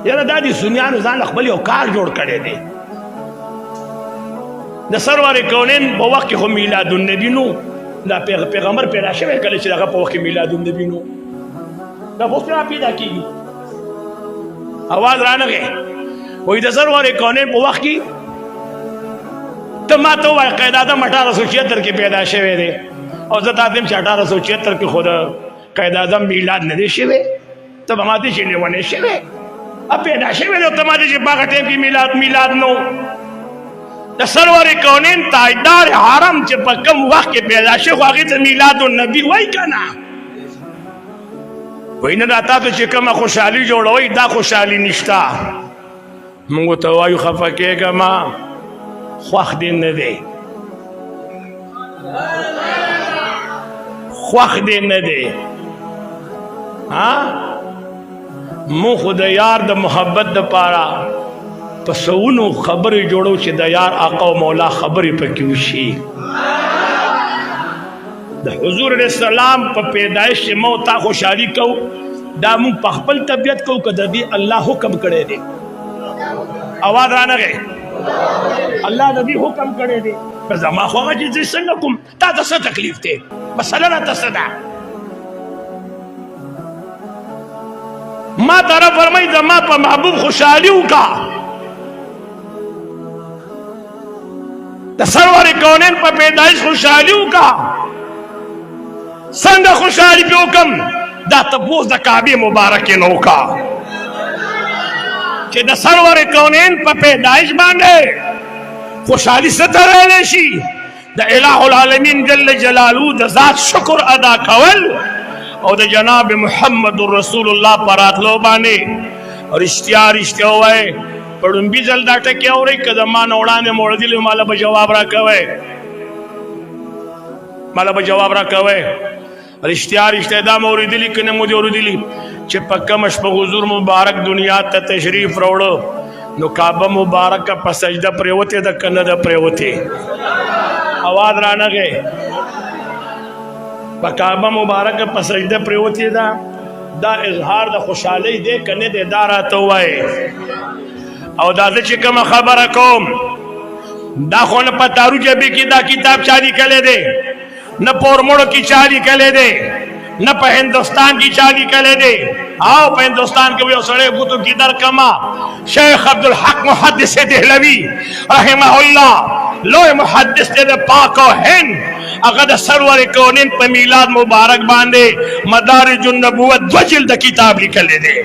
یاره دا دي سنیانو ځان خپل یو کار جوړ کړی دی د سرور کونین په وخت کې خو میلاد النبی نو دا پیغمبر پیدا شوی کله چې هغه په وخت کې میلاد النبی نو دا اوس نه پیدا کیږي आवाज رانغه وای د سرور کونین په وخت کې ته ما ته وای قائد اعظم 1876 کې پیدا شوی دی او زه تاسو چې 1876 کې خود قائد اعظم میلاد نه دی شوی ته به ماته شي نه ونه شوی ا پیدا شوی نو ته ماته چې باغ ټیم کې میلاد نو د سرور کونین تاجدار حرم چې په کوم وخت کې پیدا شو هغه ته میلاد النبی وای کنه وینه دا تاسو چې کومه خوشحالي جوړوي دا خوشحالي نشتا موږ ته وایو خفه کېږه ما خوښ دې نه دی خوښ دې نه دی ها مو خو د یار د محبت د پاره په سونو خبرې جوړو چې د یار آقا او مولا خبرې پکې وشي د حضور علیہ السلام په پیدایش مو تا خوشحالي کو دا مون په خپل طبیعت کو کده دی الله حکم کړی دی आवाज رانغه الله د دې حکم کړی دی زما خو هغه چې څنګه کوم تا څه تکلیف دی مثلا تاسو دا ما طرف فرمای زما په محبوب خوشحالي وکا د سرور کونین په پیدایش خوشحالي وکا څنګه خوشحالي په حکم دا تبوز د کعبه مبارک نو کا چې د سرور کونین په پیدایش باندې خوشحالي ستاره نشي د الہ العالمین جل جلاله د ذات شکر ادا کول او د جناب محمد رسول الله پراتلو باندې رښتیا وای پړم بي ځل دا ټکی اوري کده ما نوړانه موړدل مال به جواب را کوي رښتیا دا موریدلی کنه مو دی اوریدلی چې پکه مش په حضور مبارک دنیا ته تشریف راوړو نو کعبه مبارک په سجده پریوته د کنه د پریوته आवाज رانغه په کعبه مبارک په سجده پریوته دا اظهار د خوشحالي دی کنه د اداره ته وای او دا چې کوم خبره کوم دا خو نه پتارو جبې کې دا کتاب چالي کړي دي نه پورمړو کې چالي کړي دي نه په هندستان کې چالي کړي دي او په هندستان کې یو سړی غوتو کې در کما شیخ عبدالحق محدث دهلوی رحمه الله لوی محدث دې پاک او هند هغه د سرور کونین په میلاد مبارک باندې مدارج النبوت 2 جلد کتاب لیکل دي